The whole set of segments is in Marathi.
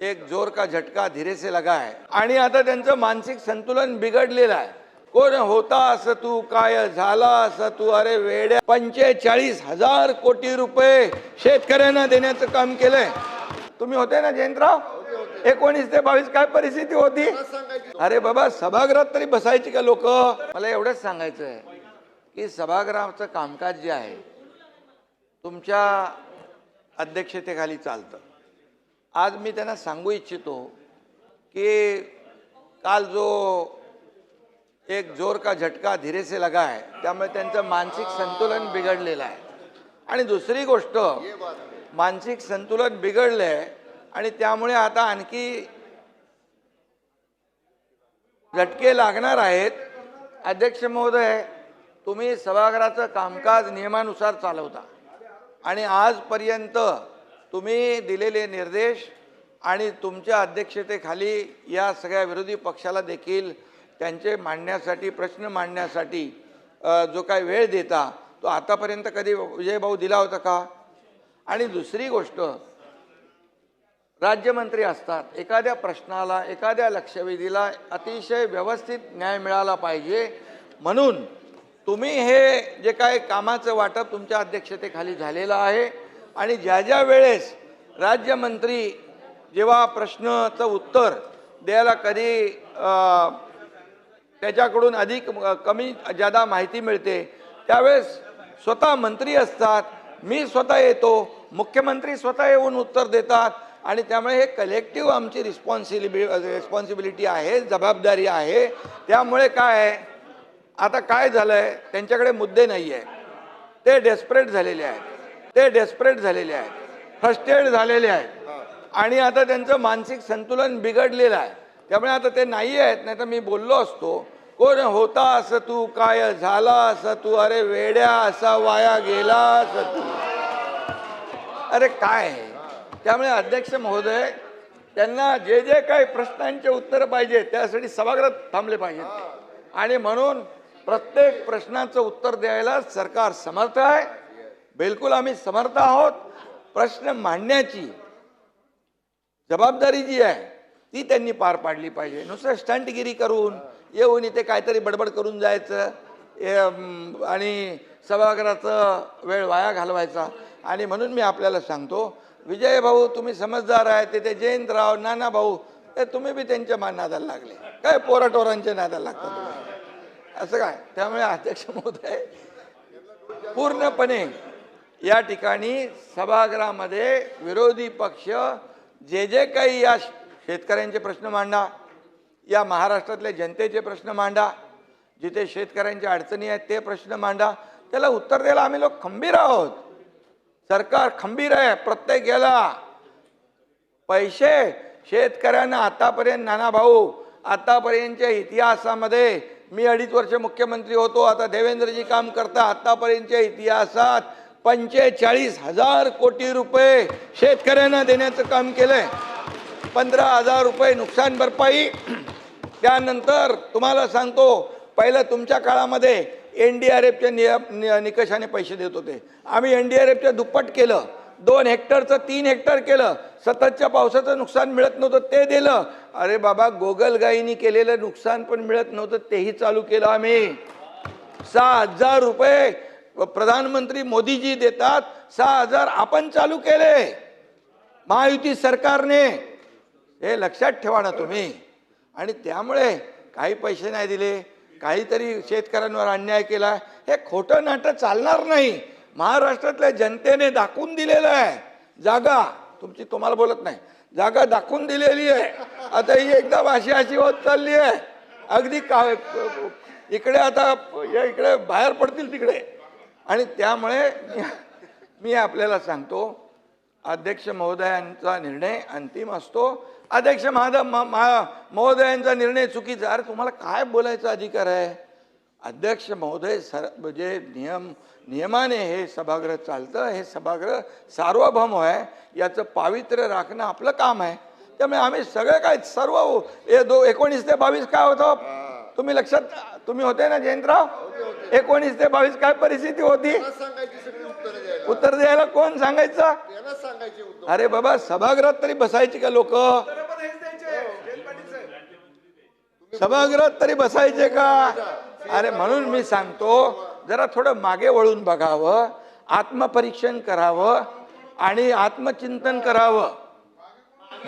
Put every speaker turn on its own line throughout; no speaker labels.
एक जोर का झटका धीरे से लगा है आणि आता त्यांचं मानसिक संतुलन बिघडलेलं आहे। कोण होता असं तू, काय झाला असं तू, अरे वेड्या 45,000 कोटी रुपये शेतकऱ्यांना देण्याचं काम केलंय। तुम्ही होते ना जयंतराव? 19 ते 22 काय परिस्थिती होती? अरे बाबा, सभागृहात तरी बसायची का लोक? मला एवढंच सांगायचं आहे की सभागृहाचं कामकाज जे आहे तुमच्या अध्यक्षतेखाली चालतं। आज मी त्यांना सांगू इच्छितो की काल जो एक जोर का झटका धीरे से लगा है, त्यामुळे त्यांचं मानसिक संतुलन बिघडलेलं आहे। आणि दुसरी गोष्ट, मानसिक संतुलन बिघडलंय आणि त्यामुळे आता आणखी झटके लागणार आहेत। अध्यक्ष महोदय, तुम्ही सभागृहाचं कामकाज नियमानुसार चालवता आणि आजपर्यंत तुम्ही दिलेले निर्देश आणि तुमच्या अध्यक्षतेखाली या सगळ्या विरोधी पक्षाला देखील त्यांचे मांडण्यासाठी, प्रश्न मांडण्यासाठी जो काही वेळ देता तो आतापर्यंत कधी विजय भाऊ दिला होता का? आणि दुसरी गोष्ट, राज्यमंत्री असतात, एखाद्या प्रश्नाला, एखाद्या लक्षवेधीला अतिशय व्यवस्थित न्याय मिळाला पाहिजे, म्हणून तुम्ही हे जे काय कामाचं वाटप तुमच्या अध्यक्षतेखाली झालेलं आहे आणि ज्या ज्या वेळेस राज्यमंत्री जेव्हा प्रश्नाचं उत्तर द्यायला कधी त्याच्याकडून अधिक कमी जादा माहिती मिळते त्यावेळेस स्वतः मंत्री असतात, मी स्वतः येतो, मुख्यमंत्री स्वतः येऊन उत्तर देतात आणि त्यामुळे हे कलेक्टिव्ह आमची रिस्पॉन्सिबिलिटी आहे, जबाबदारी आहे। त्यामुळे काय आहे, आता काय झालंय, त्यांच्याकडे मुद्दे नाही आहे, ते डेस्परेट झालेले आहेत, फ्रस्ट्रेट झालेले आहेत आणि आता त्यांचं मानसिक संतुलन बिघडलेलं आहे। त्यामुळे आता ते नाही आहेत, नाही तर मी बोललो असतो, कोण होता असं तू, काय झाला असं तू, अरे वेड्या असा वाया गेला असं तू, अरे काय आहे। त्यामुळे अध्यक्ष महोदय, त्यांना जे जे काही प्रश्नांचे उत्तर पाहिजे त्यासाठी सभागृहात थांबले पाहिजेत आणि म्हणून प्रत्येक प्रश्नाचं उत्तर द्यायला सरकार समर्थ आहे। बिलकुल आम्ही समर्थ आहोत। प्रश्न मांडण्याची जबाबदारी जी आहे ती त्यांनी पार पाडली पाहिजे। नुसतं स्टंटगिरी करून येऊन इथे काहीतरी बडबड करून जायचं आणि सभागृहाचा वेळ वाया घालवायचा। आणि म्हणून मी आपल्याला सांगतो, विजय भाऊ तुम्ही समजदार आहे, ते जयंतराव, नाना भाऊ, तुम्ही बी त्यांच्या नादाला लागले, काय पोराटोरांच्या नादाला लागतात तुम्ही, असं काय? त्यामुळे अध्यक्ष महोदय, पूर्णपणे या ठिकाणी सभागृहामध्ये विरोधी पक्ष जे जे काही या शेतकऱ्यांचे प्रश्न मांडा, या महाराष्ट्रातल्या जनतेचे प्रश्न मांडा, जिथे शेतकऱ्यांच्या अडचणी आहेत ते प्रश्न मांडा, त्याला उत्तर द्यायला आम्ही लोक खंबीर आहोत। सरकार खंबीर आहे। प्रत्येक याला पैसे शेतकऱ्यांना आतापर्यंत, नाना भाऊ, आतापर्यंतच्या इतिहासामध्ये मी 2.5 वर्ष मुख्यमंत्री होतो, आता देवेंद्रजी काम करता, आतापर्यंतच्या इतिहासात 45,000 कोटी रुपये शेतकऱ्यांना देण्याचं काम केलंय। 15,000 रुपये नुकसान भरपाई। त्यानंतर तुम्हाला सांगतो, पहिलं तुमच्या काळामध्ये NDRFच्या निकषाने पैसे देत होते, आम्ही NDRFच्या दुप्पट केलं, 2 हेक्टरचं 3 हेक्टर केलं, सततच्या पावसाचं नुकसान मिळत नव्हतं ते दिलं। अरे बाबा, गोगलगाईनी केलेलं नुकसान पण मिळत नव्हतं तेही चालू केलं आम्ही। 6,000 रुपये प्रधानमंत्री मोदीजी देतात, 6,000 आपण चालू केले महायुती सरकारने, हे लक्षात ठेवा ना तुम्ही। आणि त्यामुळे काही पैसे नाही दिले, काहीतरी शेतकऱ्यांवर अन्याय केला, हे खोटं नाटक चालणार नाही। महाराष्ट्रातल्या जनतेने दाखवून दिलेलं आहे, जागा तुमची, तुम्हाला बोलत नाही, जागा दाखवून दिलेली आहे। आता ही एकदम अशी होत चालली आहे, अगदी इकडे आता इकडे बाहेर पडतील तिकडे। आणि त्यामुळे मी आपल्याला सांगतो, अध्यक्ष महोदयांचा निर्णय अंतिम असतो। अध्यक्ष महोदयांचा निर्णय चुकीचा, अरे तुम्हाला काय बोलायचा अधिकार आहे? अध्यक्ष महोदय, जे नियमाने हे सभागृह चालतं, हे सभागृह सार्वभौम आहे, याचं पावित्र्य राखणं आपलं काम आहे। त्यामुळे आम्ही सगळे काय, सर्व 19 ते 22 काय होतं तुम्ही लक्षात, तुम्ही होते ना जयंतराव? 19 ते 22 काय परिस्थिती होती? उत्तर द्यायला कोण सांगायचं?
त्यांनाच सांगायचे उद्धव.
अरे बाबा, सभागृहात तरी बसायची का लोक? सभागृहात तरी बसायचे का? अरे म्हणून मी सांगतो, जरा थोडं मागे वळून बघावं, आत्मपरीक्षण करावं आणि आत्मचिंतन करावं.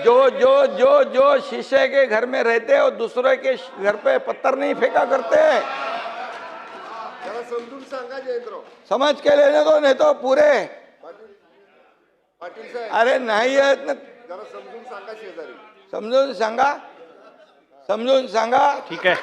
जो जो जो जो शीशे के घर में रहते और दूसरे के घर पे पत्थर नहीं फेंका करते.
त्याला समजून सांगा जयंतराव.
समझ के लेने दो, नहीं तो पूरे.
पाटील साहेब,
अरे नाही आहेत ना,
जरा समजून सांगा शेजारी.
समजून सांगा, समजून सांगा.
ठीक आहे.